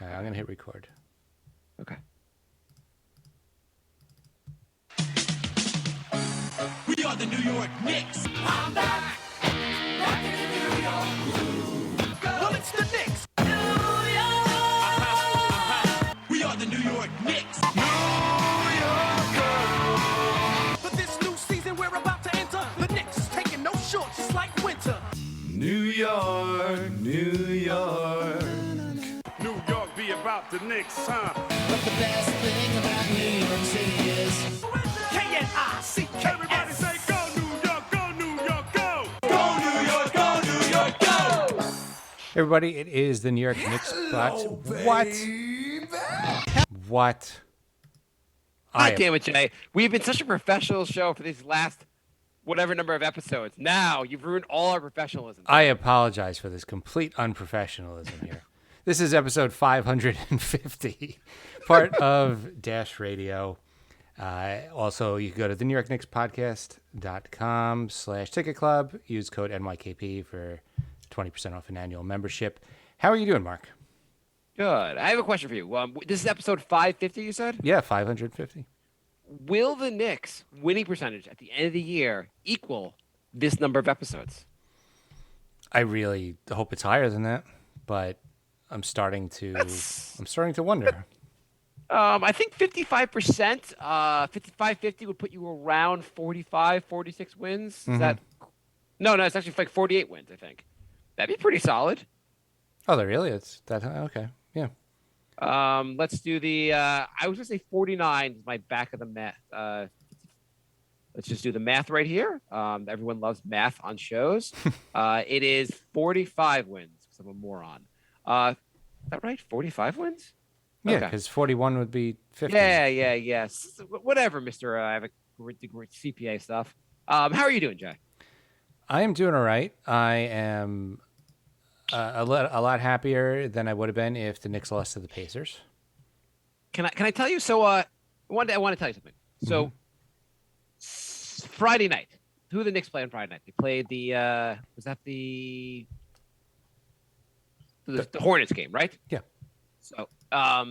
All right, I'm going to hit record. Okay. We are the New York Knicks. I'm back. Back in the New York. Well, it's the Knicks. New York. We are the New York Knicks. New York. But this new season we're about to enter, the Knicks taking no shorts just like winter. New York, New York. New York be about the Knicks, huh? But the best thing about New York City is K-N-I-C-K-S. Everybody say go New York, go New York, go! Go New York, go New York, go! Everybody, it is the New York Knicks. What? God damn it, Jay. We've been such a professional show for these last whatever number of episodes. Now you've ruined all our professionalism. I apologize for this complete unprofessionalism here. This is episode 550, part of Dash Radio. Also, you can go to the New York Knicks podcast.com/ticket club. Use code NYKP for 20% off an annual membership. How are you doing, Mark? Good. I have a question for you. This is episode 550, you said? Yeah, 550. Will the Knicks winning percentage at the end of the year equal this number of episodes? I really hope it's higher than that, but I'm starting to wonder. I think 55%, 55-50 would put you around 45, 46 wins. Is that? No, it's actually like 48 wins, I think. That'd be pretty solid. Oh, really? It's that high? Okay. Yeah. Let's do the, I was going to say 49 is my back of the math. Let's just do the math right here. Everyone loves math on shows. It is 45 wins because I'm a moron. Is that right? 45 wins? Yeah, because 41 would be 50. Yes. Whatever, Mr. I have a great CPA stuff. How are you doing, Jay? I am doing all right. I am a lot happier than I would have been if the Knicks lost to the Pacers. Can I tell you? So, I want to tell you something. So, Friday night, who did the Knicks play on Friday night? They played the was that the Hornets game, right? Yeah. So, by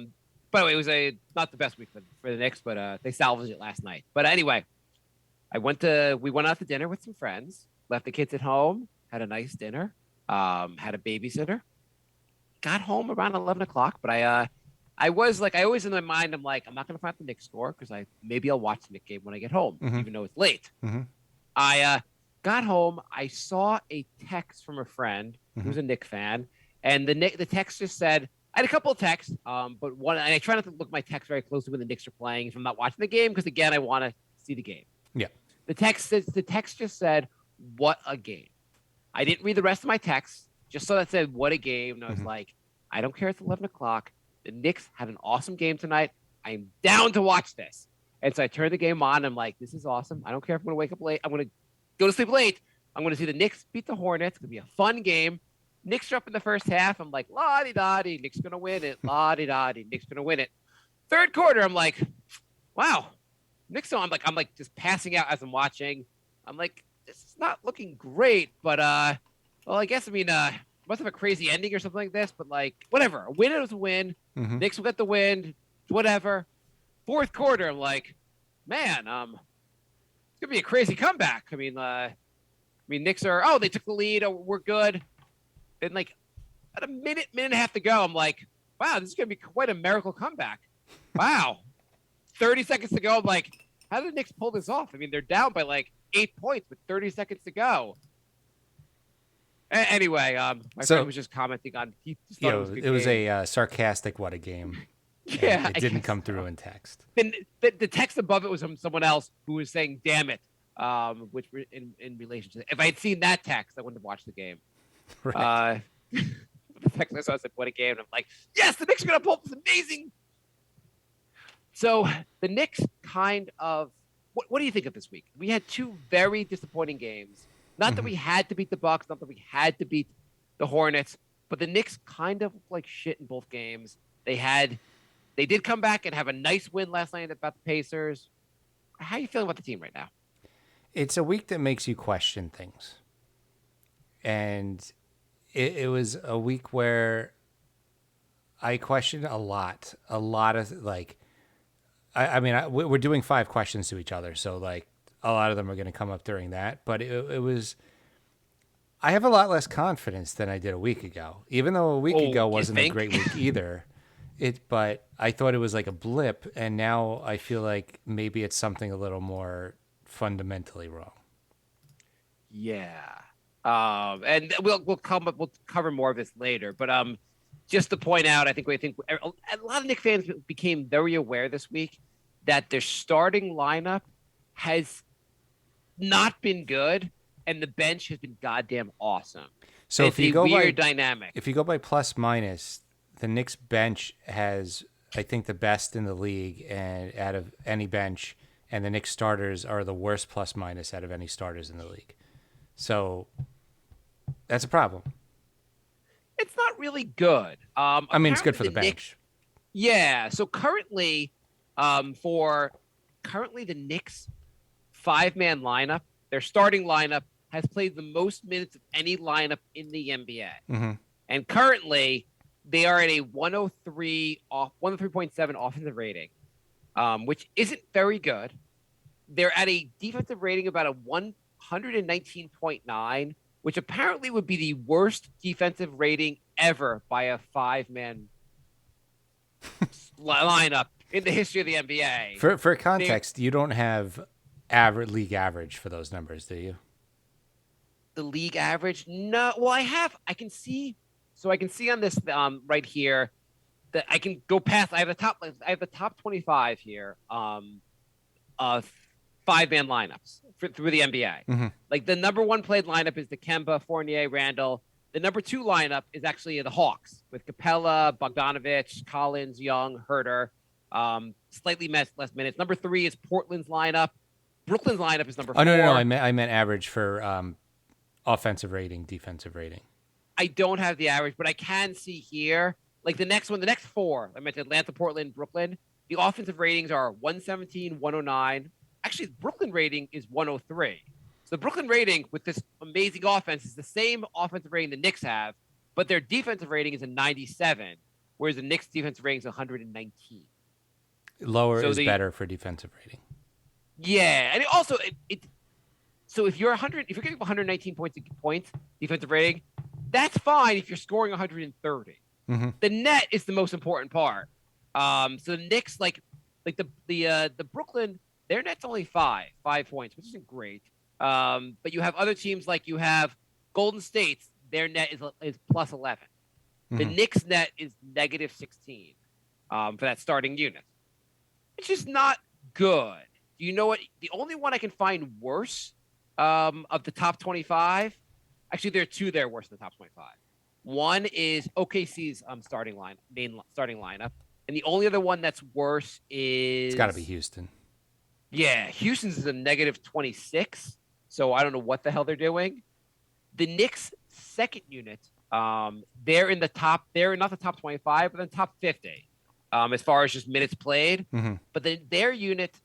the way, it was not the best week for the Knicks, but they salvaged it last night. But anyway, we went out to dinner with some friends, left the kids at home, had a nice dinner, had a babysitter, got home around 11 o'clock. But I was like, I always in my mind, I'm like, I'm not going to find out the Knicks score because maybe I'll watch the Knicks game when I get home, even though it's late. I got home. I saw a text from a friend who's a Knicks fan, and the text just said, I had a couple of texts, but one, and I try not to look at my text very closely when the Knicks are playing if I'm not watching the game, because again, I want to see the game. Yeah. The text just said, "What a game." I didn't read the rest of my text, just so that said, "What a game," and I was like, I don't care. It's 11 o'clock. The Knicks had an awesome game tonight. I'm down to watch this. And so I turned the game on. I'm like, this is awesome. I don't care if I'm going to wake up late. I'm going to go to sleep late. I'm going to see the Knicks beat the Hornets. It's going to be a fun game. Knicks are up in the first half. I'm like, la-di-da-di. Knicks going to win it. La-di-da-di. Knicks going to win it. Third quarter, I'm like, wow. Knicks, I'm like just passing out as I'm watching. I'm like, this is not looking great. But, well, I guess, must have a crazy ending or something like this. But, like, whatever. A win is a win. Knicks will get the win. Whatever. Fourth quarter, I'm like, man, it's going to be a crazy comeback. Knicks are, they took the lead. Oh, we're good. And like at a minute and a half to go, I'm like, wow, this is going to be quite a miracle comeback. Wow. 30 seconds to go. I'm like, how did the Knicks pull this off? They're down by like 8 points with 30 seconds to go. Anyway, my friend was just commenting on, he just thought it was a sarcastic, what a game. Yeah. It didn't come through in text. Then the text above it was from someone else who was saying, damn it, which were in relation to, if I had seen that text, I wouldn't have watched the game. Right. The text I saw said, what a game. And I'm like, yes, the Knicks are going to pull this amazing. So the Knicks kind of, what do you think of this week? We had two very disappointing games. Not that we had to beat the Bucks, not that we had to beat the Hornets, but the Knicks kind of looked like shit in both games. They did come back and have a nice win last night about the Pacers. How are you feeling about the team right now? It's a week that makes you question things. And it was a week where I question a lot of like, we're doing 5 questions to each other. So like a lot of them are going to come up during that, but it was, I have a lot less confidence than I did a week ago, even though a week ago you wasn't a think? great week either. But I thought it was like a blip. And now I feel like maybe it's something a little more fundamentally wrong. Yeah. And we'll cover more of this later. But just to point out, I think a lot of Knicks fans became very aware this week that their starting lineup has not been good, and the bench has been goddamn awesome. So It's if you a go weird by dynamic. if you go by plus minus, the Knicks bench has, I think, the best in the league and out of any bench, and the Knicks starters are the worst plus minus out of any starters in the league. So that's a problem. It's not really good. I mean, it's good for apparently the Knicks- bench. Yeah. So currently, the Knicks 5-man lineup, their starting lineup has played the most minutes of any lineup in the NBA. Mm-hmm. And currently, they are at a 103.7 offensive rating, which isn't very good. They're at a defensive rating about a 119.9, which apparently would be the worst defensive rating ever by a 5-man lineup in the history of the NBA. For context, you don't have league average for those numbers, do you? The league average? No. Well, I can see. So I can see on this right here that I can go past. I have the top 25 here of 5-man lineups through the NBA. Mm-hmm. Like the number 1 played lineup is the Kemba, Fournier, Randall. The number 2 lineup is actually the Hawks with Capella, Bogdanovich, Collins, Young, Herter. Slightly less minutes. Number 3 is Portland's lineup. Brooklyn's lineup is number 4. Oh no, I meant average for offensive rating, defensive rating. I don't have the average, but I can see here, like the next 4, I meant Atlanta, Portland, Brooklyn. The offensive ratings are 117, 109. Actually, the Brooklyn rating is 103. So the Brooklyn rating with this amazing offense is the same offensive rating the Knicks have, but their defensive rating is a 97, whereas the Knicks defensive rating is 119. Lower is better for defensive rating. Yeah, and so if you're getting 119 points defensive rating, that's fine if you're scoring 130. Mm-hmm. The net is the most important part. So the Knicks, like the Brooklyn, their net's only 5 points, which isn't great. But you have other teams like you have Golden State's, their net is plus 11. Mm-hmm. The Knicks net is negative 16 for that starting unit. It's just not good. You know what? The only one I can find worse of the top 25, actually there are 2 there worse than the top 25. One is OKC's starting lineup, and the only other one that's worse is it's got to be Houston. Yeah, Houston's is a negative 26, so I don't know what the hell they're doing. The Knicks' second unit, they're in the top. They're not the top 25, but then top 50 as far as just minutes played. Mm-hmm. But then their unit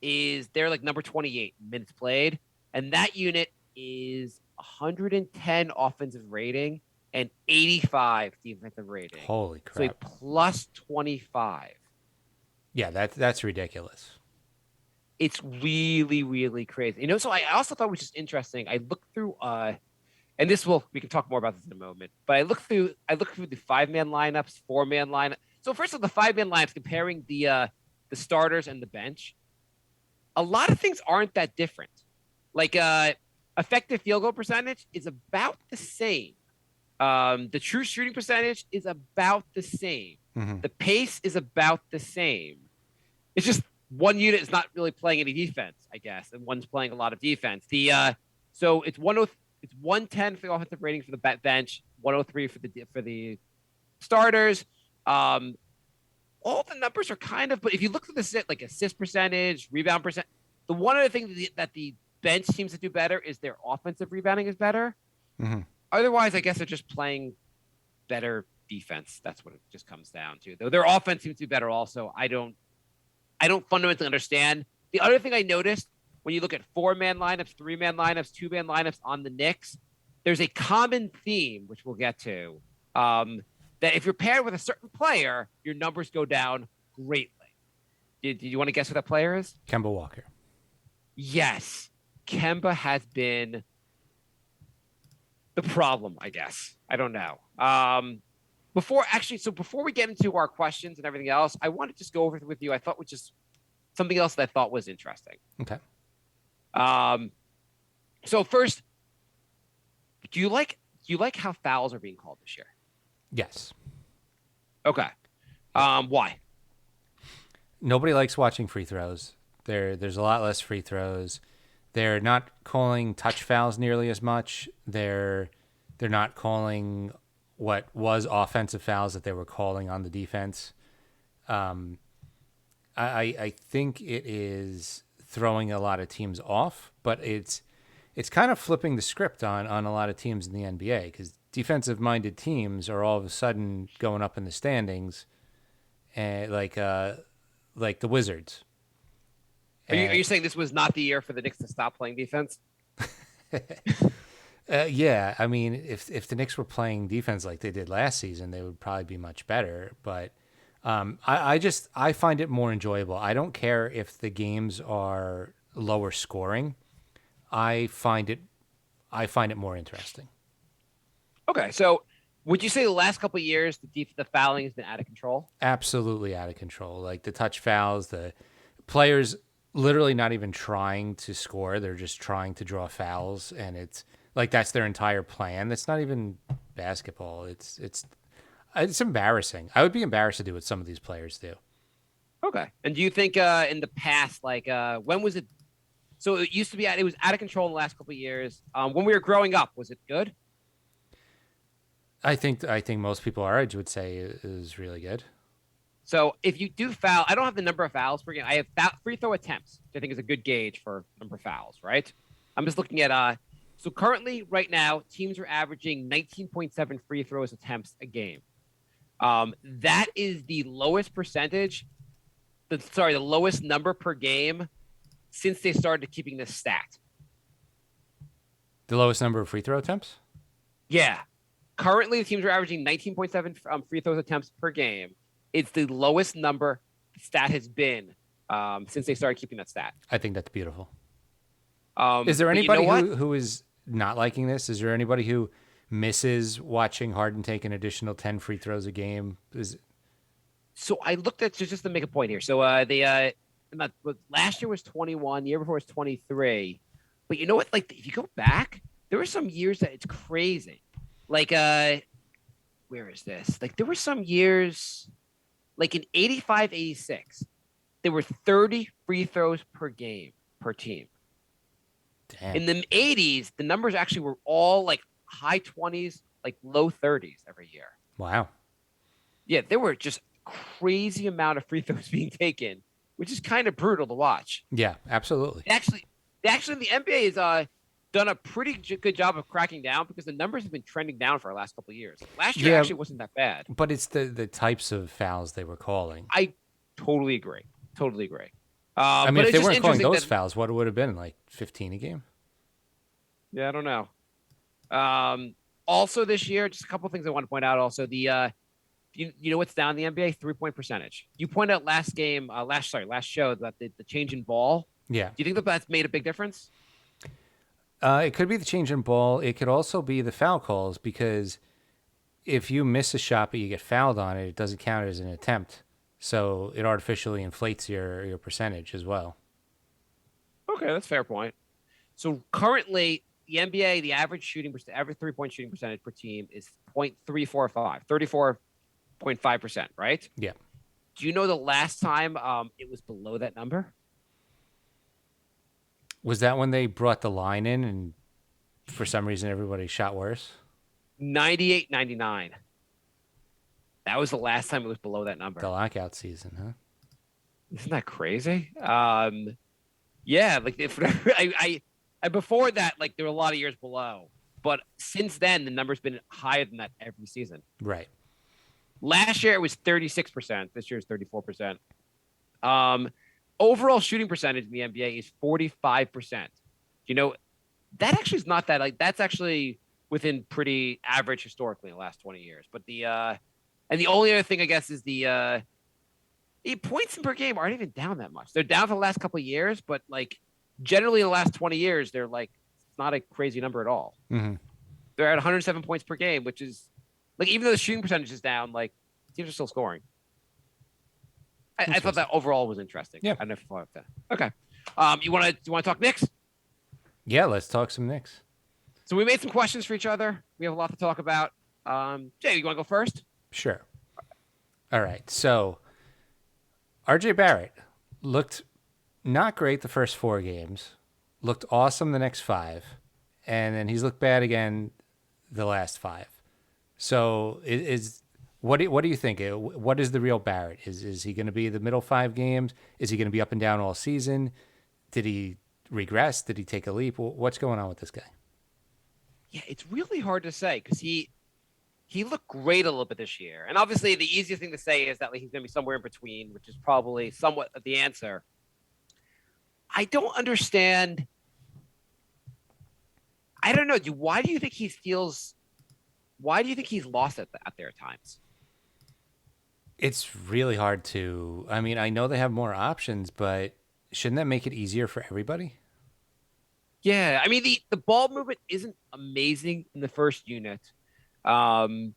they're like number 28 minutes played, and that unit is 110 offensive rating and 85 defensive rating. Holy crap! So a plus 25. Yeah, that's ridiculous. It's really, really crazy. So I also thought it was just interesting. I looked through, and we can talk more about this in a moment. But I looked through the 5-man lineups, 4-man lineup. So first of the 5-man lineups, comparing the starters and the bench. A lot of things aren't that different. Like effective field goal percentage is about the same. The true shooting percentage is about the same. Mm-hmm. The pace is about the same. It's just one unit is not really playing any defense, I guess, and one's playing a lot of defense. So it's 110 for the offensive rating for the bench, 103 for the starters. All the numbers are kind of, but if you look at the like assist percentage, rebound percent, the one other thing that the bench seems to do better is their offensive rebounding is better. Mm-hmm. Otherwise, I guess they're just playing better defense. That's what it just comes down to. Though their offense seems to be better also. I don't fundamentally understand. The other thing I noticed when you look at 4-man lineups, 3-man lineups, 2-man lineups on the Knicks, there's a common theme, which we'll get to. that if you're paired with a certain player, your numbers go down greatly. Did you want to guess who that player is? Kemba Walker. Yes. Kemba has been the problem, I guess. I don't know. Before we get into our questions and everything else, I want to just go over with you. I thought was just something else that I thought was interesting. Okay. So first, do you like how fouls are being called this year? Yes. Okay. Why? Nobody likes watching free throws. There's a lot less free throws. They're not calling touch fouls nearly as much. They're not calling what was offensive fouls that they were calling on the defense. I think it is throwing a lot of teams off, but it's kind of flipping the script on a lot of teams in the NBA, because defensive-minded teams are all of a sudden going up in the standings, and like the Wizards. Are you saying this was not the year for the Knicks to stop playing defense? Yeah, I mean, if the Knicks were playing defense like they did last season, they would probably be much better. But I find it more enjoyable. I don't care if the games are lower scoring. I find it more interesting. Okay, so would you say the last couple of years the fouling has been out of control? Absolutely out of control. Like the touch fouls, the players literally not even trying to score. They're just trying to draw fouls, and it's like that's their entire plan. That's not even basketball. It's embarrassing. I would be embarrassed to do what some of these players do. Okay. And do you think in the past, like when was it? So it used to be it was out of control in the last couple of years. When we were growing up, was it good? I think most people our age would say it is really good. So if you do foul, I don't have the number of fouls per game. I have free throw attempts, which I think is a good gauge for number of fouls, right? I'm just looking at so currently right now, teams are averaging 19.7 free throws attempts a game. That is the lowest percentage, the lowest number per game since they started keeping this stat. The lowest number of free throw attempts? Yeah. Currently, the teams are averaging 19.7 free throws attempts per game. It's the lowest number the stat has been since they started keeping that stat. I think that's beautiful. Is there anybody who is not liking this? Is there anybody who misses watching Harden take an additional 10 free throws a game? So I looked at just to make a point here. So last year was 21, the year before was 23. But you know what? Like if you go back, there were some years that it's crazy. Like where is this? Like there were some years, like in 85, 86, there were 30 free throws per game per team. Damn. In the 80s, the numbers actually were all like high 20s, like low 30s every year. Wow. Yeah, there were just crazy amount of free throws being taken, which is kind of brutal to watch. Yeah, absolutely. Actually, the NBA has done a pretty good job of cracking down because the numbers have been trending down for the last couple of years. Last year actually wasn't that bad. But it's the types of fouls they were calling. I totally agree. I mean, if they weren't calling those fouls, what would it have been? Like 15 a game? Yeah, I don't know. Also this year, just a couple of things I want to point out. Also, the you know what's down in the NBA? 3-point percentage. You pointed out last show that the change in ball. Yeah. Do you think that that's made a big difference? It could be the change in ball. It could also be the foul calls, because if you miss a shot but you get fouled on it, it doesn't count as an attempt. So it artificially inflates your percentage as well. Okay, that's a fair point. So currently, the NBA, the average 3-point shooting percentage per team is 0.345, 34.5%, right? Yeah. Do you know the last time it was below that number? Was that when they brought the line in and for some reason everybody shot worse? 98-99. That was the last time it was below that number. The lockout season, huh? Isn't that crazy? Yeah, like if I before that, like there were a lot of years below, but since then the number's been higher than that every season. Right. Last year it was 36%. This year is 34%. Overall shooting percentage in the NBA is 45%. You know, that actually is not that, like that's actually within pretty average historically in the last 20 years. But the And the only other thing I guess is the points per game aren't even down that much. They're down for the last couple of years, but like generally in the last 20 years, they're like it's not a crazy number at all. Mm-hmm. They're at 107 points per game, which is like even though the shooting percentage is down, like teams are still scoring. I thought that overall was interesting. Yeah. I don't know if you thought that. Okay. You want to talk Knicks? Yeah, let's talk some Knicks. So we made some questions for each other. We have a lot to talk about. Jay, you want to go first? Sure. All right. So RJ Barrett looked not great the first 4 games, looked awesome the next 5, and then he's looked bad again the last 5. So what do you think? What is the real Barrett? Is he going to be the middle 5 games? Is he going to be up and down all season? Did he regress? Did he take a leap? What's going on with this guy? Yeah, it's really hard to say because he looked great a little bit this year. And obviously the easiest thing to say is that like, he's going to be somewhere in between, which is probably somewhat of the answer. I don't understand. I don't know. Why do you think he's lost at there at times? It's really hard to. I mean, I know they have more options, but shouldn't that make it easier for everybody? Yeah, I mean the ball movement isn't amazing in the first unit, and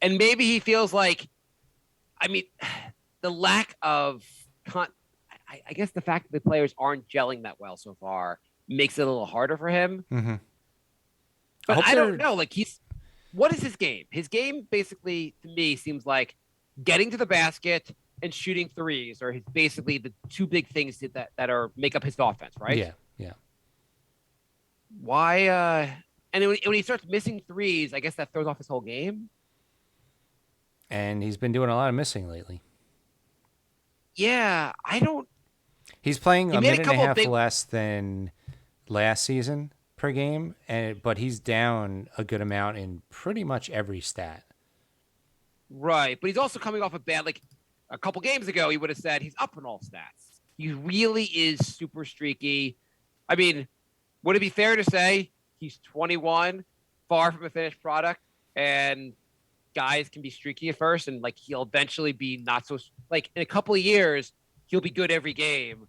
maybe he feels like, I mean, the lack of I guess the fact that the players aren't gelling that well so far makes it a little harder for him. Mm-hmm. But I don't know. Like what is his game? His game basically to me seems like getting to the basket and shooting threes are basically the 2 big things that are make up his offense, right? Yeah. Why? And when he starts missing threes, I guess that throws off his whole game. And he's been doing a lot of missing lately. Yeah, I don't. He's playing a minute and a half big... less than last season per game, but he's down a good amount in pretty much every stat. Right, but he's also coming off a bad, like a couple games ago, he would have said he's up in all stats. He really is super streaky. I mean, would it be fair to say he's 21, far from a finished product, and guys can be streaky at first, and like he'll eventually be not so like in a couple of years he'll be good every game.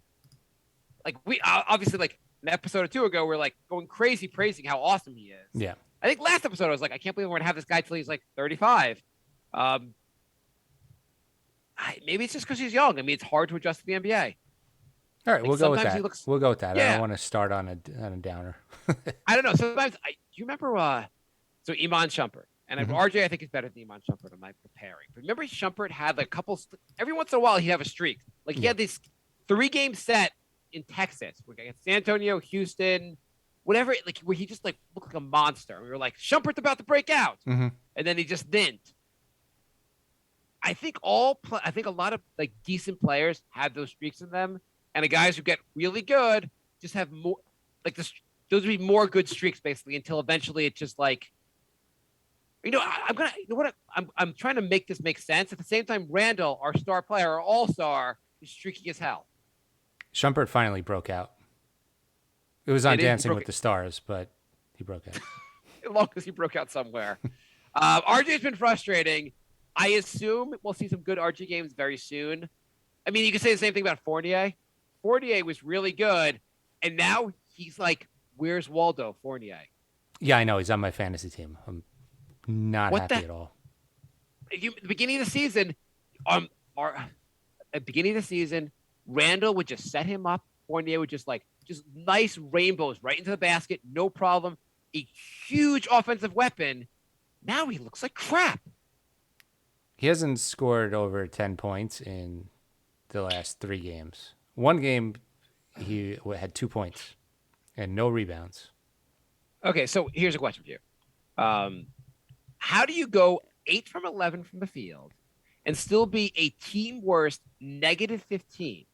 Like we obviously like an episode or 2 ago we're like going crazy praising how awesome he is. Yeah, I think last episode I was like I can't believe we're gonna have this guy till he's like 35. Maybe it's just because he's young. I mean, it's hard to adjust to the NBA. All right, Like, we'll go with that. looks... We'll go with that. Yeah. I don't want to start on a downer. I don't know. Sometimes do you remember? So Iman Shumpert and RJ, I think is better than Iman Shumpert. I'm not preparing, but remember Shumpert had like a couple. Every once in a while, he'd have a streak. Like he had this 3-game set in Texas. We got San Antonio, Houston, whatever. Like where he just like looked like a monster. We were like Shumpert's about to break out, and then he just didn't. I think I think a lot of like decent players have those streaks in them. And the guys who get really good just have more, like this. Those would be more good streaks, basically, until eventually it's just like, I'm trying to make this make sense. At the same time, Randall, our star player, our all-star, is streaky as hell. Shumpert finally broke out. It was on Dancing with the Stars, but he broke out. As long as he broke out somewhere. RJ's been frustrating. I assume we'll see some good RJ games very soon. I mean, you could say the same thing about Fournier. Fournier was really good, and now he's like, where's Waldo Fournier? Yeah, I know. He's on my fantasy team. I'm not happy at all. At the beginning of the season, at the beginning of the season, Randall would just set him up. Fournier would just nice rainbows right into the basket, no problem. A huge offensive weapon. Now he looks like crap. He hasn't scored over 10 points in the last 3 games. One game, he had 2 points and no rebounds. Okay, so here's a question for you. How do you go 8 from 11 from the field and still be a team worst -15?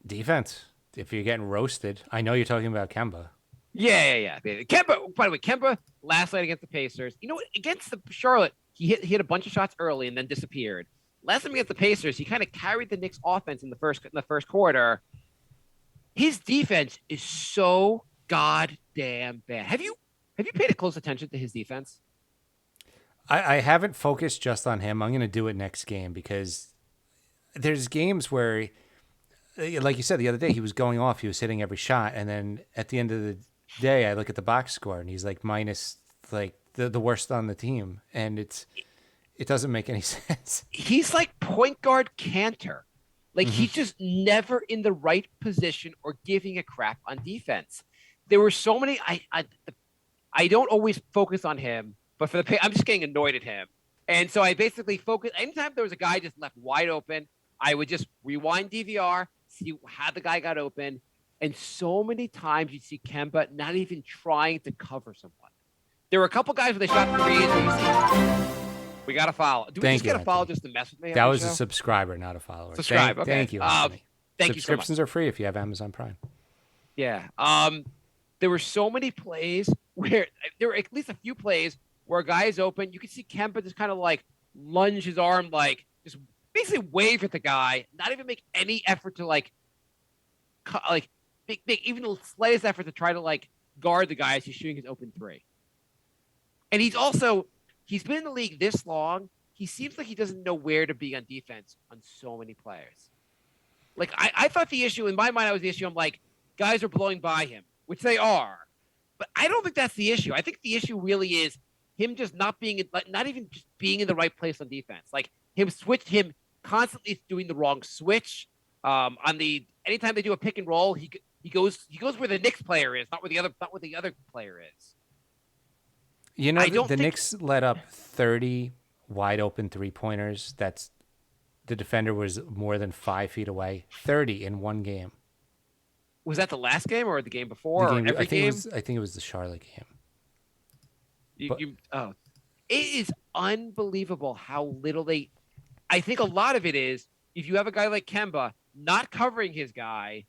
Defense. If you're getting roasted, I know you're talking about Kemba. Yeah. Kemba, by the way, Kemba last night against the Pacers. You know what? Against the Charlotte, he hit a bunch of shots early and then disappeared. Last time against the Pacers, he kind of carried the Knicks offense in the first quarter. His defense is so goddamn bad. Have you paid a close attention to his defense? I haven't focused just on him. I'm going to do it next game because there's games where, like you said the other day, he was going off. He was hitting every shot. And then at the end of the day, I look at the box score and he's like minus like the worst on the team. And it doesn't make any sense. He's like point guard Cantor. Like he's just never in the right position or giving a crap on defense. There were so many. I don't always focus on him, but for the I'm just getting annoyed at him. And so I basically focus. Anytime there was a guy just left wide open, I would just rewind DVR, see how the guy got open. And so many times you see Kemba not even trying to cover someone. There were a couple guys where they shot threes. And you see, we got to follow. Do we Thank just you, get a follow Anthony. just to mess with me? That on was the a show? subscriber, not a follower. Subscribe. Okay. Thank you, Anthony. Thank you so much. Subscriptions are free if you have Amazon Prime. Yeah. There were so many plays where there were at least a few plays where a guy is open. You can see Kemba just kind of like lunge his arm, like just basically wave at the guy, not even make any effort to like make even the slightest effort to try to like guard the guy as he's shooting his open three. And he's been in the league this long. He seems like he doesn't know where to be on defense on so many players. Like I thought the issue in my mind, I was the issue. I'm like, guys are blowing by him, which they are, but I don't think that's the issue. I think the issue really is him just not even just being in the right place on defense. Like him constantly doing the wrong switch. Anytime they do a pick and roll, he goes where the Knicks player is, not where the other player is. You know, the Knicks let up 30 wide open 3-pointers. The defender was more than 5 feet away. 30 in one game. Was that the last game or the game before? Or every game? I think it was the Charlotte game. It is unbelievable how little I think a lot of it is if you have a guy like Kemba not covering his guy,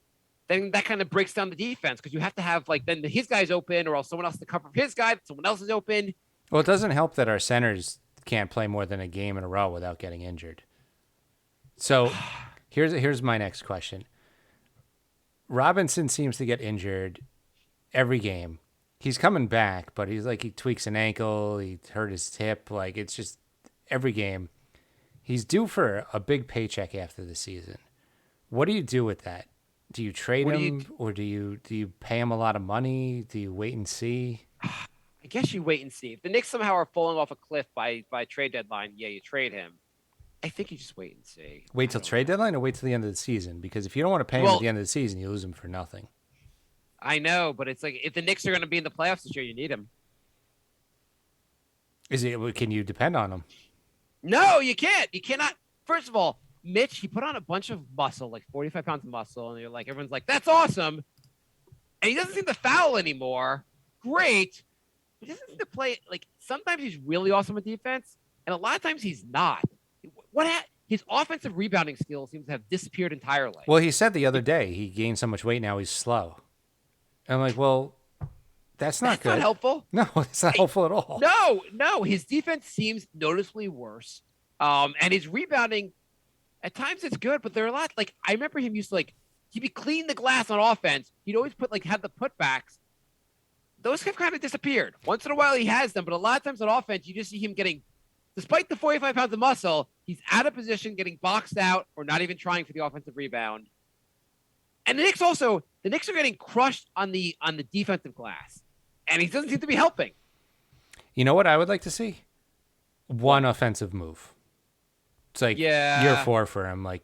then that kind of breaks down the defense because you have to have then his guy's open or else someone else to cover his guy, someone else is open. Well, it doesn't help that our centers can't play more than a game in a row without getting injured. So here's my next question. Robinson seems to get injured every game. He's coming back, but he tweaks an ankle, he hurt his hip. Like it's just every game. He's due for a big paycheck after the season. What do you do with that? Do you trade him or do you pay him a lot of money? Do you wait and see? I guess you wait and see. If the Knicks somehow are falling off a cliff by trade deadline, yeah, you trade him. I think you just wait and see. Wait till trade deadline or wait till the end of the season? Because if you don't want to pay him at the end of the season, you lose him for nothing. I know, but it's like if the Knicks are going to be in the playoffs this year, you need him. Can you depend on him? No, you can't. You cannot. First of all, Mitch, he put on a bunch of muscle, like 45 pounds of muscle, and everyone's like, that's awesome. And he doesn't seem to foul anymore. Great. He doesn't seem to play. Like, sometimes he's really awesome at defense, and a lot of times he's not. His offensive rebounding skills seems to have disappeared entirely. Well, he said the other day he gained so much weight now he's slow. And I'm like, well, that's not good. Not helpful. No, it's not helpful at all. No. His defense seems noticeably worse. And his rebounding, at times it's good, but there are a lot. Like, I remember him used to, he'd be cleaning the glass on offense. He'd always have the putbacks. Those have kind of disappeared. Once in a while he has them, but a lot of times on offense, you just see him getting, despite the 45 pounds of muscle, he's out of position, getting boxed out, or not even trying for the offensive rebound. And the Knicks are getting crushed on the defensive glass, and he doesn't seem to be helping. You know what I would like to see? One offensive move. It's like year 4 for him, like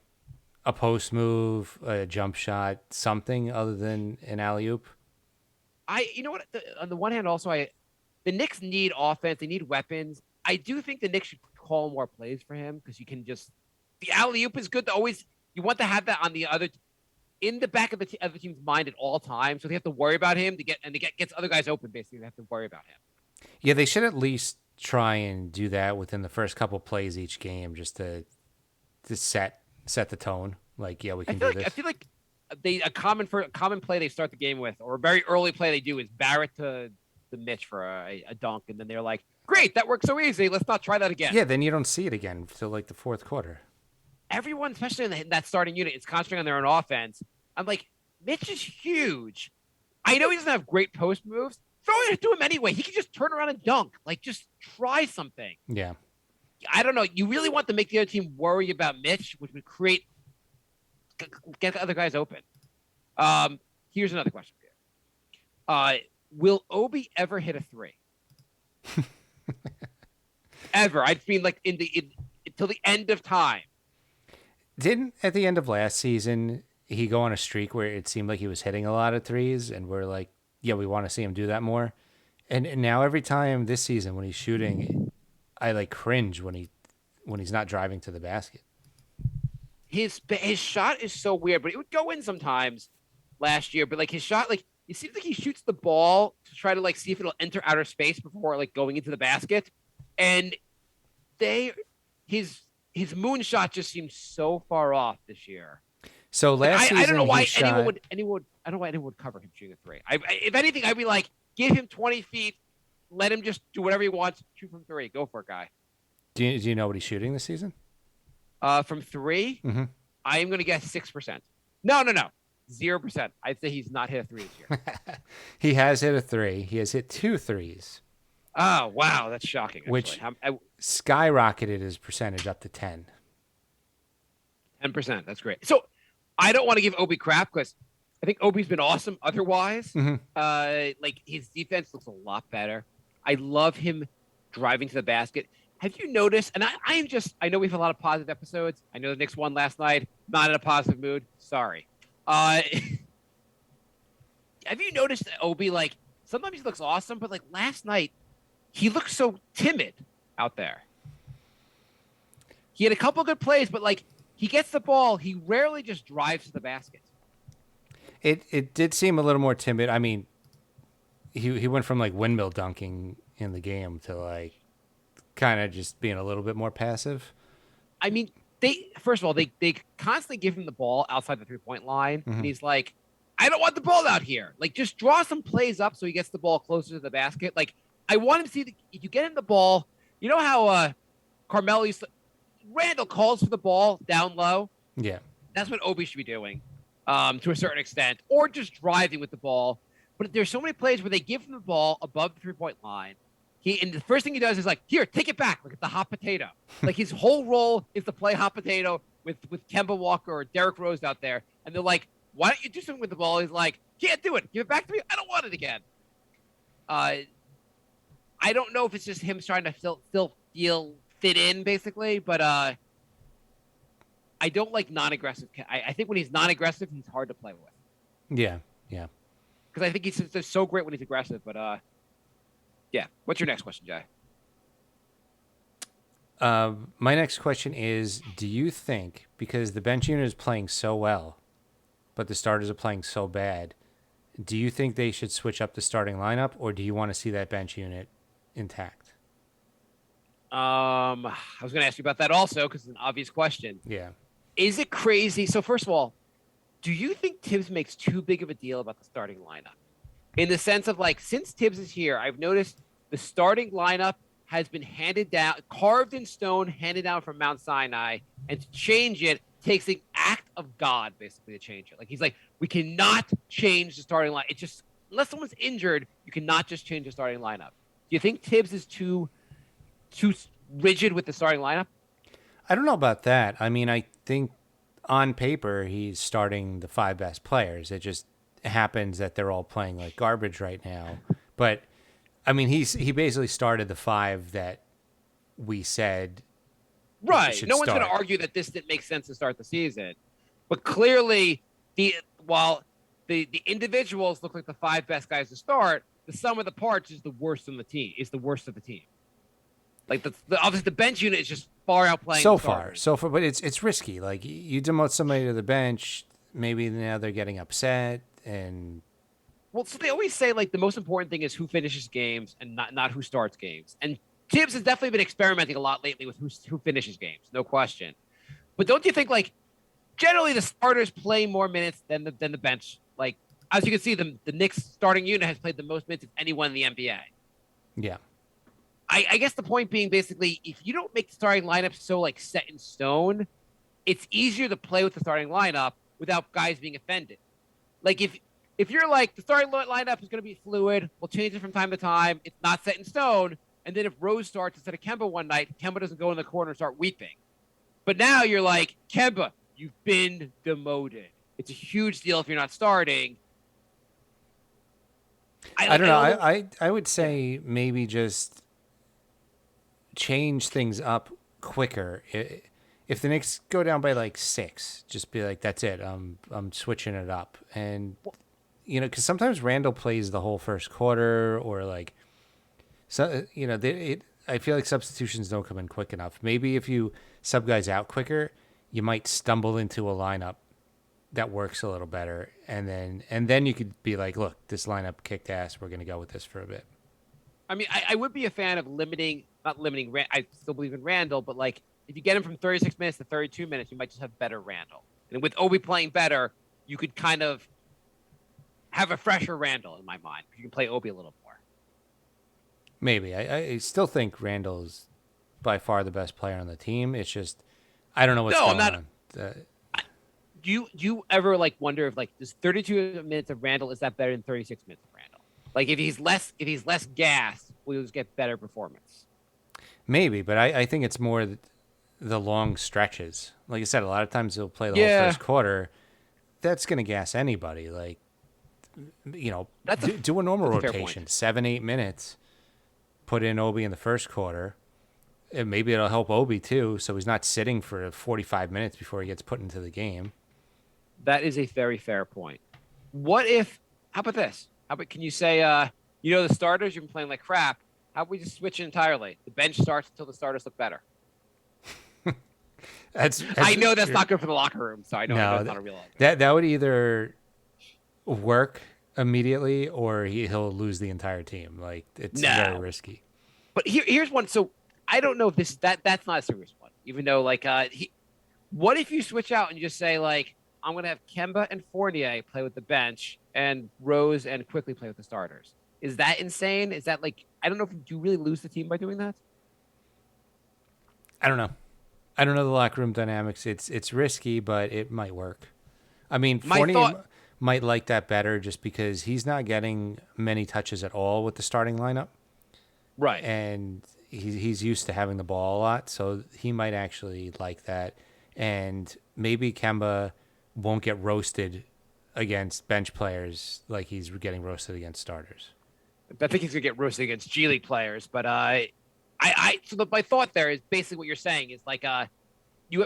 a post move, a jump shot, something other than an alley-oop. You know what? On the one hand, also, the Knicks need offense. They need weapons. I do think the Knicks should call more plays for him because you can just the alley-oop is good to always. You want to have that on the other in the back of the other team's mind at all times, so they have to worry about him gets other guys open. Basically, they have to worry about him. Yeah, they should at least try and do that within the first couple plays each game, just to set the tone. Like, yeah, we can do this. I feel like a common play they start the game with, or a very early play they do, is Barrett to Mitch for a dunk, and then they're like, "Great, that worked so easy. Let's not try that again." Yeah, then you don't see it again until the fourth quarter. Everyone, especially in that starting unit, is concentrating on their own offense. I'm like, Mitch is huge. I know he doesn't have great post moves, throw it to him anyway. He can just turn around and dunk. Like, just try something. Yeah. I don't know. You really want to make the other team worry about Mitch, which would get the other guys open. Here's another question for you. Will Obi ever hit a three? Ever? I mean, like until the end of time. Didn't at the end of last season he go on a streak where it seemed like he was hitting a lot of threes, and we're like, yeah, we want to see him do that more. And now every time this season when he's shooting, I like cringe when he's not driving to the basket. His shot is so weird, but it would go in sometimes last year. But like his shot, like it seems like he shoots the ball to try to like see if it'll enter outer space before like going into the basket. And his moonshot just seems so far off this year. So last season, I don't know why anyone would cover him shooting a three. If anything, I'd be like, give him 20 feet, let him just do whatever he wants, shoot from three, go for it, guy. Do you know what he's shooting this season? From three, Mm-hmm. I am going to guess 6%. No, 0%. I'd say he's not hit a three this year. He has hit a three. He has hit 2 threes. Oh, wow. That's shocking. Actually. Which skyrocketed his percentage up to 10. 10%. That's great. So I don't want to give Obi crap because I think Obi's been awesome otherwise. Mm-hmm. Like his defense looks a lot better. I love him driving to the basket. Have you noticed? And I know we have a lot of positive episodes. I know the Knicks won last night. Not in a positive mood. Sorry. Have you noticed that Obi, like, sometimes he looks awesome, but like last night, he looked so timid out there. He had a couple good plays, but like he gets the ball, he rarely just drives to the basket. It did seem a little more timid. I mean, he went from like windmill dunking in the game to like kind of just being a little bit more passive. I mean, first of all, they constantly give him the ball outside the 3-point line, Mm-hmm. and he's like, I don't want the ball out here. Like, just draw some plays up so he gets the ball closer to the basket. Like, I want him to see if you get him the ball. You know how Carmelo used to, Randall calls for the ball down low. Yeah. That's what Obi should be doing, to a certain extent, or just driving with the ball. But there's so many plays where they give him the ball above the 3-point line. And the first thing he does is like, here, take it back. Look at the hot potato. Like his whole role is to play hot potato with Kemba Walker or Derrick Rose out there. And they're like, why don't you do something with the ball? He's like, can't do it. Give it back to me. I don't want it again. I don't know if it's just him trying to still feel fit in, basically. But I don't like non-aggressive. I think when he's non-aggressive, he's hard to play with. Yeah. Because I think he's just so great when he's aggressive. But yeah. What's your next question, Jay? My next question is, do you think, because the bench unit is playing so well, but the starters are playing so bad, do you think they should switch up the starting lineup, or do you want to see that bench unit intact? I was going to ask you about that also because it's an obvious question. Yeah. Is it crazy? So first of all, do you think Tibbs makes too big of a deal about the starting lineup? In the sense of like, since Tibbs is here, I've noticed the starting lineup has been handed down, carved in stone, handed down from Mount Sinai, and to change it takes an act of God, basically, to change it. Like, he's like, we cannot change the starting line. It's just, unless someone's injured, you cannot just change the starting lineup. Do you think Tibbs is too rigid with the starting lineup? I don't know about that. I mean, I think on paper, he's starting the 5 best players. It just happens that they're all playing like garbage right now. But, I mean, he basically started the 5 that we said right. No one's going to start. argue that this didn't make sense to start the season. But clearly, while the individuals look like the 5 best guys to start, the sum of the parts is the worst in the team. Is the worst of the team. Like obviously the bench unit is just far outplaying. So far, but it's risky. Like you demote somebody to the bench, maybe now they're getting upset, and well, so they always say like the most important thing is who finishes games and not who starts games. And Tibbs has definitely been experimenting a lot lately with who finishes games, no question. But don't you think like generally the starters play more minutes than the bench? Like as you can see, the Knicks starting unit has played the most minutes of anyone in the NBA. yeah. I guess the point being basically, if you don't make the starting lineup so like set in stone, it's easier to play with the starting lineup without guys being offended. Like if if you're like the starting lineup is going to be fluid, we'll change it from time to time. It's not set in stone. And then if Rose starts instead of Kemba one night, Kemba doesn't go in the corner and start weeping. But now you're like, Kemba, you've been demoted. It's a huge deal if you're not starting. I don't know. I would say maybe just change things up quicker. If the Knicks go down by like 6, just be like, that's it. I'm switching it up. And, because sometimes Randall plays the whole first quarter or like, so I feel like substitutions don't come in quick enough. Maybe if you sub guys out quicker, you might stumble into a lineup that works a little better, and then you could be like, look, this lineup kicked ass. We're going to go with this for a bit. I mean, I would be a fan of not limiting. I still believe in Randall, but like if you get him from 36 minutes to 32 minutes, you might just have better Randall. And with Obi playing better, you could kind of have a fresher Randall in my mind. You can play Obi a little more. Maybe. I still think Randall's by far the best player on the team. It's just I don't know what's going on. Do you ever like wonder if like this 32 minutes of Randall is that better than 36 minutes of Randall? Like if he's less gas, will he just get better performance? Maybe, but I think it's more the long stretches. Like I said, a lot of times he'll play the whole first quarter. That's gonna gas anybody. Like do a normal rotation, 7-8 minutes. Put in Obi in the first quarter. And maybe it'll help Obi too, so he's not sitting for 45 minutes before he gets put into the game. That is a very fair point. How about this? Can you say, the starters, you've been playing like crap. How about we just switch it entirely? The bench starts until the starters look better. I know that's not good for the locker room, so I know that's not a real argument. That would either work immediately or he'll lose the entire team. Like it's very risky. But here's one. So I don't know if that's not a serious one. Even though what if you switch out and you just say like I'm gonna have Kemba and Fournier play with the bench and Rose and Quickly play with the starters? Is that insane? Is that like I don't know if you really lose the team by doing that? I don't know. I don't know the locker room dynamics. It's risky, but it might work. I mean, Fournier might like that better just because he's not getting many touches at all with the starting lineup. Right. And he's used to having the ball a lot, so he might actually like that. And maybe Kemba won't get roasted against bench players like he's getting roasted against starters. I think he's gonna get roasted against G League players, but my thought there is basically what you're saying is like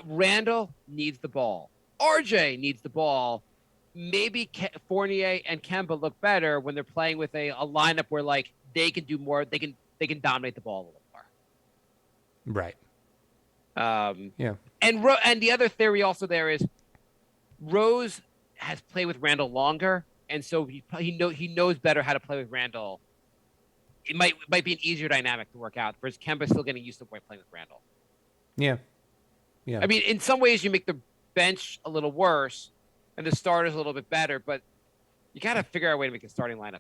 Randall needs the ball, RJ needs the ball. Maybe Fournier and Kemba look better when they're playing with a lineup where like they can do more. They can dominate the ball a little more. Right. Yeah. And the other theory also there is Rose has played with Randall longer, and so he knows better how to play with Randall. It might be an easier dynamic to work out, whereas Kemba's still getting used to playing with Randall. Yeah. Yeah. I mean, in some ways, you make the bench a little worse and the starters a little bit better, but you got to figure out a way to make the starting lineup.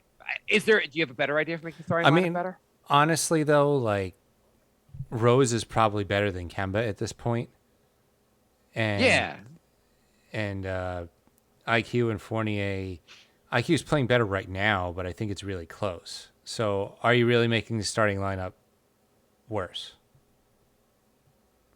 Do you have a better idea for making the starting lineup better? Honestly, though, like Rose is probably better than Kemba at this point. And IQ and Fournier, IQ is playing better right now, but I think it's really close. So are you really making the starting lineup worse?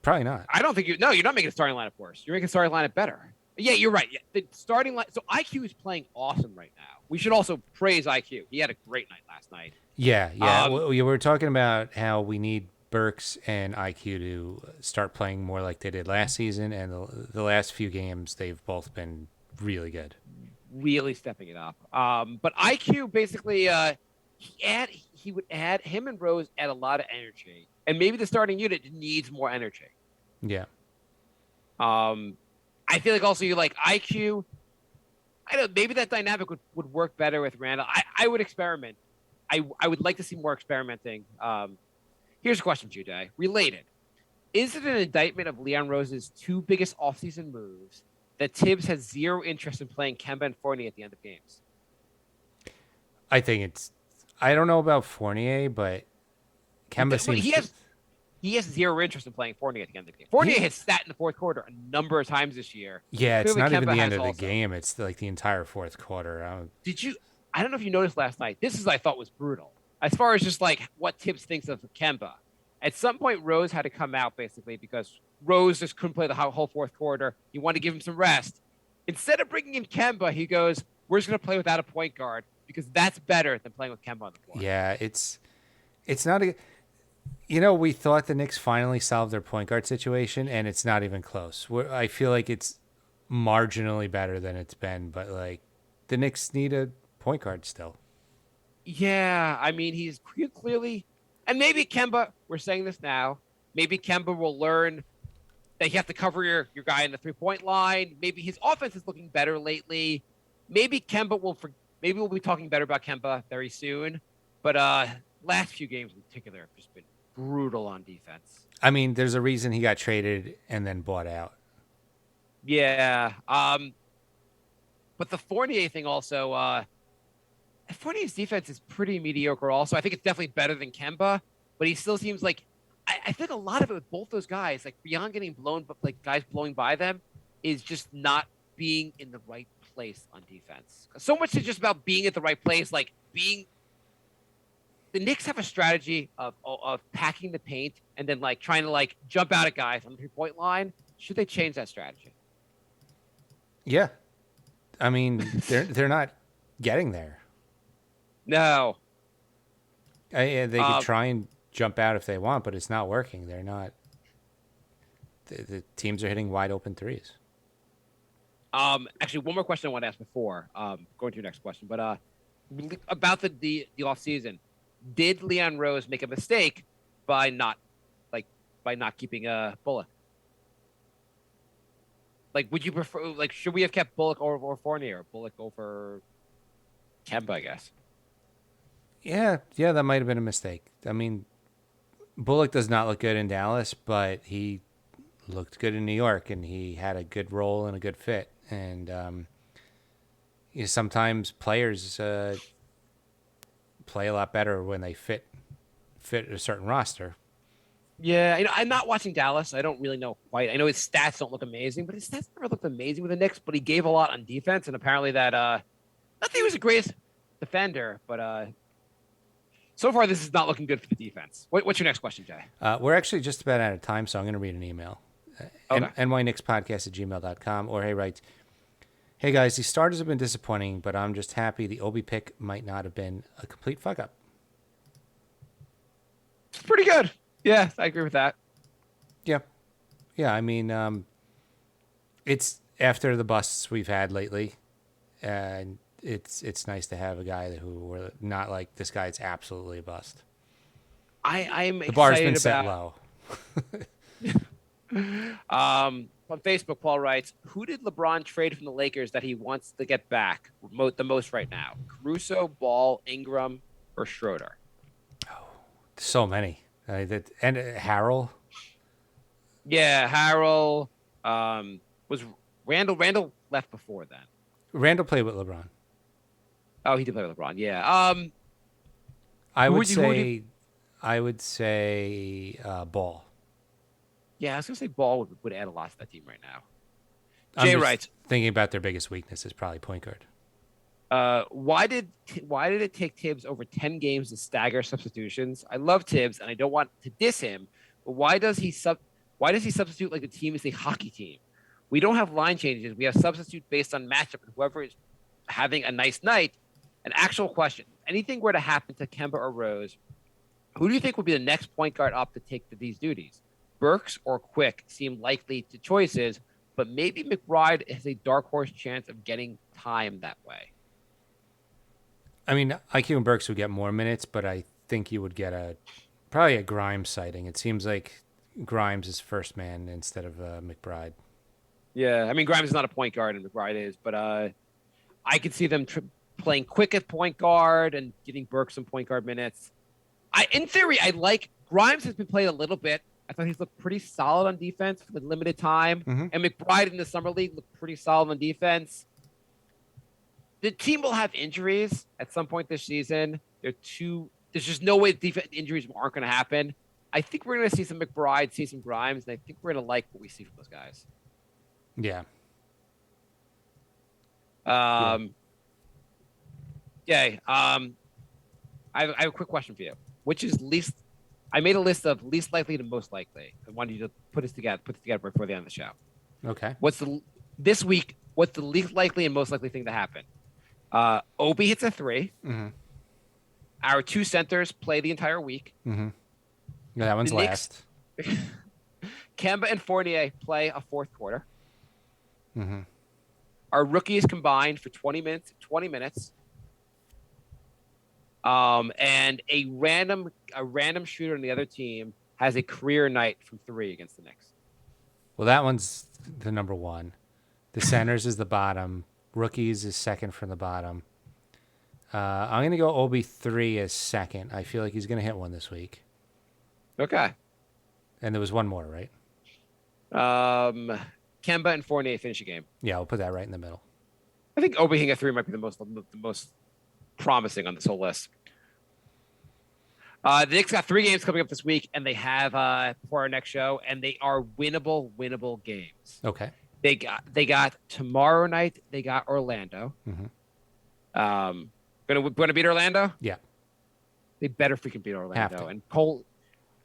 Probably not. I don't think you're not making the starting lineup worse. You're making the starting lineup better. Yeah, you're right. Yeah, the starting line. So IQ is playing awesome right now. We should also praise IQ. He had a great night last night. Yeah. We were talking about how we need Burks and IQ to start playing more like they did last season, and the last few games they've both been really good. Really stepping it up. But IQ basically he would add him and Rose add a lot of energy, and maybe the starting unit needs more energy. Yeah. I feel like also you like IQ. I don't. Maybe that dynamic would work better with Randall. I would experiment. I would like to see more experimenting. Here's a question, Jude. Related. Is it an indictment of Leon Rose's two biggest offseason moves that Tibbs has zero interest in playing Kemba and Fournier at the end of games? I think it's. I don't know about Fournier, but Kemba seems. he has zero interest in playing Fournier at the end of the game. Fournier has sat in the fourth quarter a number of times this year. Yeah, it's Clearly not even Kemba the end has of the also. game. It's like the entire fourth quarter. Did you? I don't know if you noticed last night. This is I thought was brutal. As far as just like what Tibbs thinks of Kemba. At some point, Rose had to come out basically because Rose just couldn't play the whole fourth quarter. He wanted to give him some rest. Instead of bringing in Kemba, he goes, "We're just going to play without a point guard because that's better than playing with Kemba on the floor." Yeah, it's not a. You know, we thought the Knicks finally solved their point guard situation, and it's not even close. I feel like it's marginally better than it's been, but like the Knicks need a point guard still. Yeah, I mean, he's clearly, and maybe Kemba, we're saying this now, maybe Kemba will learn that you have to cover your guy in the 3-point line. Maybe his offense is looking better lately. Maybe maybe we'll be talking better about Kemba very soon. But last few games in particular have just been brutal on defense. I mean, there's a reason he got traded and then bought out. Yeah. But the Fournier thing also, Fournier's defense is pretty mediocre also. I think it's definitely better than Kemba, but he still seems like I think a lot of it with both those guys, like beyond getting blown, but like guys blowing by them, is just not being in the right place on defense. So much is just about being at the right place, like being. The Knicks have a strategy of packing the paint and then like trying to like jump out at guys on the 3-point line. Should they change that strategy? Yeah, I mean they're not getting there. No. They could try and jump out if they want, but it's not working. They're not. The teams are hitting wide open threes. Actually, one more question I want to ask before going to your next question, but about the off season, did Leon Rose make a mistake by not keeping Bullock? Like, would you prefer? Like, should we have kept Bullock over Fournier, or Bullock over Kemba? I guess. Yeah, that might have been a mistake. I mean, Bullock does not look good in Dallas, but he looked good in New York, and he had a good role and a good fit. And sometimes players play a lot better when they fit a certain roster. Yeah, I'm not watching Dallas. I don't really know quite. I know his stats don't look amazing, but his stats never looked amazing with the Knicks. But he gave a lot on defense, and apparently that not that he was the greatest defender, but so far this is not looking good for the defense. What's your next question, Jay? We're actually just about out of time, so I'm going to read an email. Okay. nyknickspodcast@gmail.com, or writes, "Hey guys, these starters have been disappointing, but I'm just happy the Obi pick might not have been a complete fuck up." It's pretty good. Yeah, I agree with that. Yeah. I mean, it's after the busts we've had lately, and it's nice to have a guy who we're not like this guy's absolutely a bust. I'm The bar's excited been set about, low. On Facebook, Paul writes, "Who did LeBron trade from the Lakers that he wants to get back the most right now? Caruso, Ball, Ingram, or Schroeder?" So many. And Harrell. Yeah, Harrell. Was Randall left before then? Randall played with LeBron. Oh, he did play with LeBron. Yeah. I would you- say Ball. Yeah, I was gonna say Ball would add a lot to that team right now. I'm Jay just writes, thinking about their biggest weakness is probably point guard. why did it take Tibbs over 10 games to stagger substitutions? I love Tibbs and I don't want to diss him, but why does he substitute like the team is a hockey team? We don't have line changes. We have substitute based on matchup and whoever is having a nice night. An actual question. If anything were to happen to Kemba or Rose, who do you think would be the next point guard up to take these duties? Burks or Quick seem likely to choices, but maybe McBride has a dark horse chance of getting time that way. I mean, IQ and Burks would get more minutes, but I think you would get probably a Grimes sighting. It seems like Grimes is first man instead of McBride. Yeah, I mean Grimes is not a point guard and McBride is, but I could see them playing Quick at point guard and getting Burks some point guard minutes. In theory, I like Grimes has been played a little bit. I thought he's looked pretty solid on defense for the limited time, and McBride in the summer league looked pretty solid on defense. The team will have injuries at some point this season. There's just no way injuries aren't going to happen. I think we're going to see some McBride, see some Grimes, and I think we're going to like what we see from those guys. Yeah. Jay, I have a quick question for you. Which is least? I made a list of least likely to most likely. I wanted you to put this together before the end of the show. Okay. This week? What's the least likely and most likely thing to happen? Obi hits a 3. Mm-hmm. Our 2 centers play the entire week. Mm-hmm. Yeah, that one's The Knicks- last. Kemba and Fournier play a fourth quarter. Mm-hmm. Our rookies combined for 20 minutes. And a random shooter on the other team has a career night from 3 against the Knicks. Well, that one's the number 1. The centers is the bottom. Rookies is second from the bottom. I'm going to go Obi 3 as second. I feel like he's going to hit one this week. Okay. And there was one more, right? Kemba and Fournier finish a game. Yeah, we'll put that right in the middle. I think Obi hitting a 3 might be the most promising on this whole list. The Knicks got 3 games coming up this week, and they have for our next show, and they are winnable games. Okay. They got tomorrow night. They got Orlando. Mm-hmm. Gonna beat Orlando. Yeah. They better freaking beat Orlando. Have to. And Cole.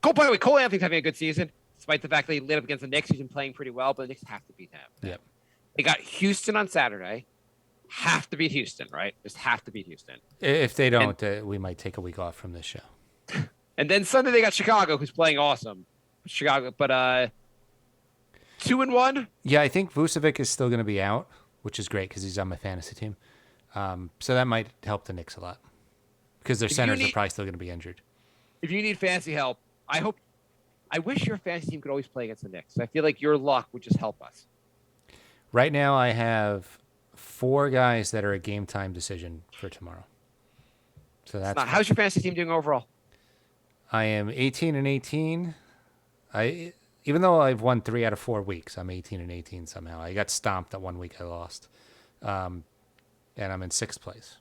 By the way, Cole Anthony's having a good season, despite the fact that he lit up against the Knicks. He's been playing pretty well, but the Knicks have to beat him. Yep. They got Houston on Saturday. Have to beat Houston, right? Just have to beat Houston. If they don't, we might take a week off from this show. And then Sunday they got Chicago, who's playing awesome. Chicago, but 2-1. Yeah, I think Vucevic is still going to be out, which is great because he's on my fantasy team. So that might help the Knicks a lot because their centers are probably still going to be injured. If you need fantasy help, I wish your fantasy team could always play against the Knicks. I feel like your luck would just help us. Right now, I have 4 guys that are a game time decision for tomorrow. So that's How's your fantasy team doing overall? I am 18-18. Even though I've won 3 out of 4 weeks, I'm 18-18 somehow. I got stomped that one week I lost, and I'm in 6th place.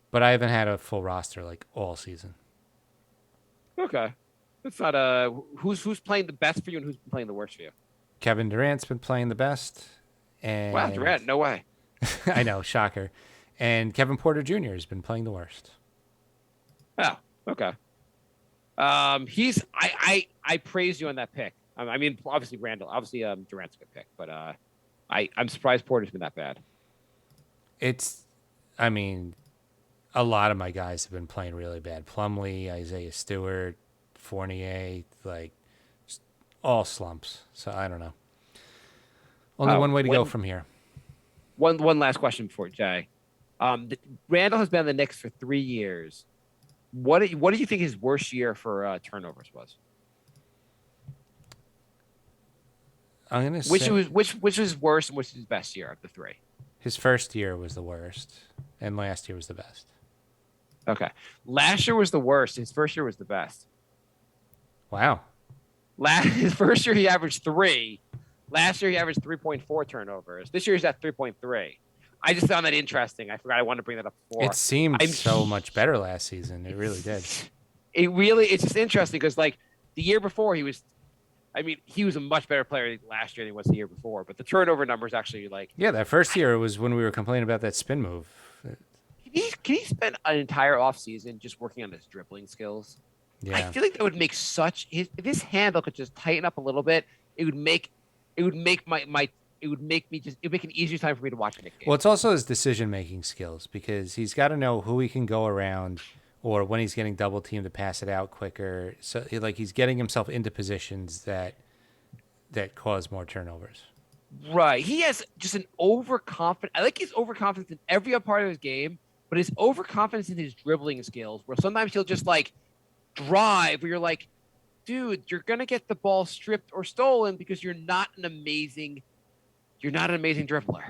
But I haven't had a full roster like all season. Okay, that's not who's playing the best for you and who's playing the worst for you. Kevin Durant's been playing the best, and Wow, Durant, no way. I know, shocker. And Kevin Porter Jr. has been playing the worst. Oh, okay. I praise you on that pick. I mean, obviously Durant's a good pick, but I'm surprised Porter's been that bad. I mean, a lot of my guys have been playing really bad. Plumlee, Isaiah Stewart, Fournier, like all slumps. So I don't know. Only one way to go from here. One last question before Jay. Randall has been in the Knicks for 3 years. What do you think his worst year for turnovers was? I'm gonna Which say was worse and which was his best year of the 3? his first year was the worst, and last year was the best. Okay, last year was the worst. His first year was the best. Wow. His first year he averaged 3. Last year he averaged 3.4 turnovers. This year he's at 3.3. I just found that interesting. I forgot I wanted to bring that up before. It seemed so much better last season. It really did. It's just interesting because like the year before he was a much better player last year than he was the year before. But the turnover numbers actually like. Yeah, that first year was when we were complaining about that spin move. Can he spend an entire offseason just working on his dribbling skills? Yeah. I feel like that would make if his handle could just tighten up a little bit, it would make an easier time for me to watch a Knicks game. Well, it's also his decision-making skills because he's got to know who he can go around or when he's getting double teamed to pass it out quicker. So he's getting himself into positions that cause more turnovers. Right. He has just an overconfident. I like his overconfidence in every other part of his game, but his overconfidence in his dribbling skills, where sometimes he'll just like drive, where you're like, dude, you're gonna get the ball stripped or stolen because you're not an amazing dribbler.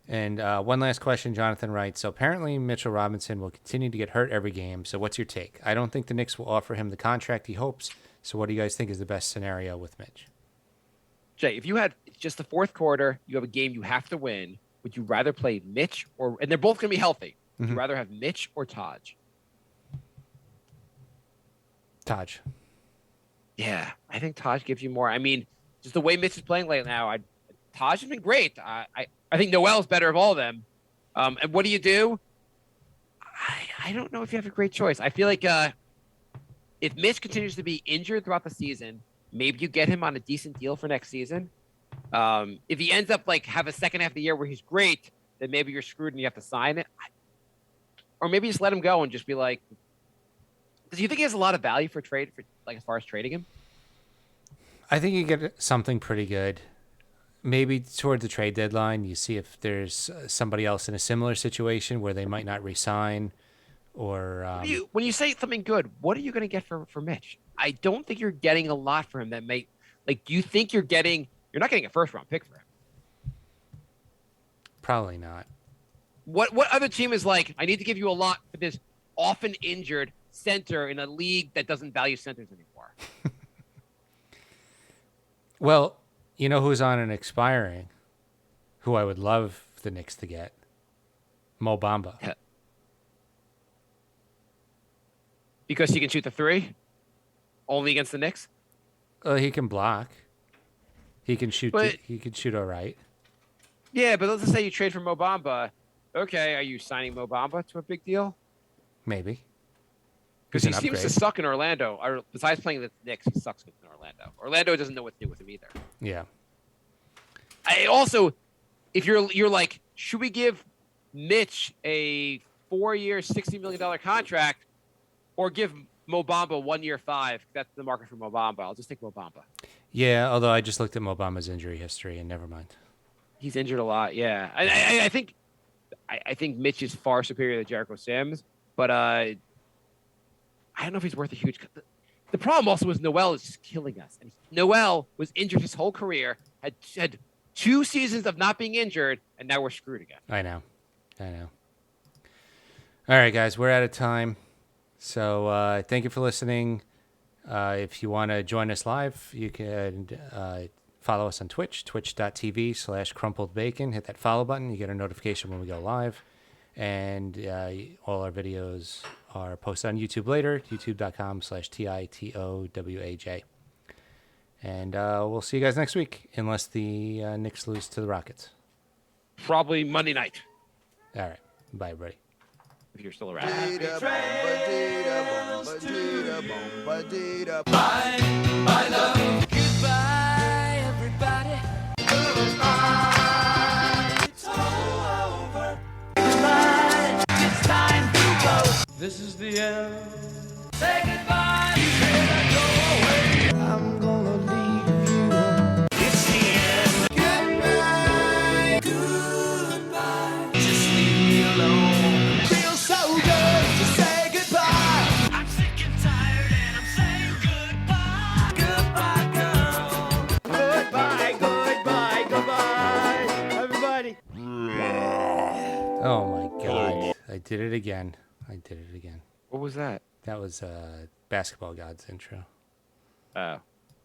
And one last question, Jonathan writes, so apparently Mitchell Robinson will continue to get hurt every game. So what's your take? I don't think the Knicks will offer him the contract he hopes. So what do you guys think is the best scenario with Mitch? Jay, if you had just the fourth quarter, you have a game you have to win, would you rather play Mitch and they're both going to be healthy. Would you rather have Mitch or Taj? Taj. Yeah, I think Taj gives you more. I mean, just the way Mitch is playing right now, Taj has been great. I think Noel's better of all of them. And what do you do? I don't know if you have a great choice. I feel like if Mitch continues to be injured throughout the season, maybe you get him on a decent deal for next season. If he ends up like have a second half of the year where he's great, then maybe you're screwed and you have to sign it. Or maybe just let him go and just be like, do you think he has a lot of value for trade, for like as far as trading him? I think you get something pretty good. Maybe toward the trade deadline, you see if there's somebody else in a similar situation where they might not resign, or When you say something good, what are you going to get for Mitch? I don't think you're getting a lot for him. That may like. Do you think you're not getting a first round pick for him? probably not. What other team is like? I need to give you a lot for this often injured center in a league that doesn't value centers anymore. Well, you know who's on an expiring, who I would love the Knicks to get? Mo Bamba. Because he can shoot the three, only against the Knicks. He can block. He can shoot. But- He can shoot all right. Yeah, but let's just say you trade for Mo Bamba. Okay, are you signing Mo Bamba to a big deal? Maybe. Because He's he an seems to upgrade. suck in Orlando. Or besides playing the Knicks, he sucks in Orlando. Orlando doesn't know what to do with him either. Yeah. I also, if you're like, should we give Mitch a 4-year, $60 million contract, or give Mo Bamba 1 year, 5? That's the market for Mo Bamba. I'll just take Mo Bamba. Yeah. Although I just looked at Mo Bamba's injury history, and never mind. He's injured a lot. Yeah, I think Mitch is far superior to Jericho Sims, but I don't know if he's worth a huge. The problem also was Noel is just killing us. And Noel was injured his whole career, had 2 seasons of not being injured, and now we're screwed again. I know. All right, guys, we're out of time. So thank you for listening. If you want to join us live, you can follow us on Twitch, twitch.tv/crumpledbacon. Hit that follow button. You get a notification when we go live. And all our videos are posted on YouTube later, youtube.com/TITOWAJ. And we'll see you guys next week, unless the Knicks lose to the Rockets. Probably Monday night, All right. Bye, everybody. if you're still around. Goodbye, everybody. It's over. Goodbye. It's time to go. This is the end. Say goodbye. You cannot go away. I'm gonna leave you. It's the end. Goodbye. Goodbye. Just leave me alone. Feels so good to say goodbye. I'm sick and tired and I'm saying goodbye. Goodbye, girl. Goodbye, everybody. Oh, my God. I did it again. What was that? That was Basketball God's intro. Oh,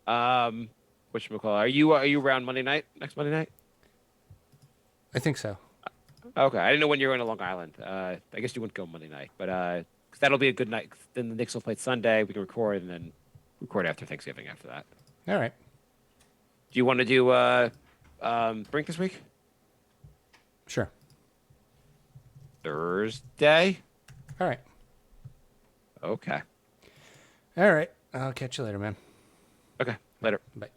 whatchamacallit? Are you around Monday night? Next Monday night? I think so. Okay, I didn't know when you were going to Long Island. I guess you wouldn't go Monday night, but 'cause that'll be a good night. Then the Knicks will play Sunday. We can record and then record after Thanksgiving. After that, All right. do you want to do Brink this week? Sure. Thursday. All right. Okay. All right. I'll catch you later, man. Okay. Later. Bye.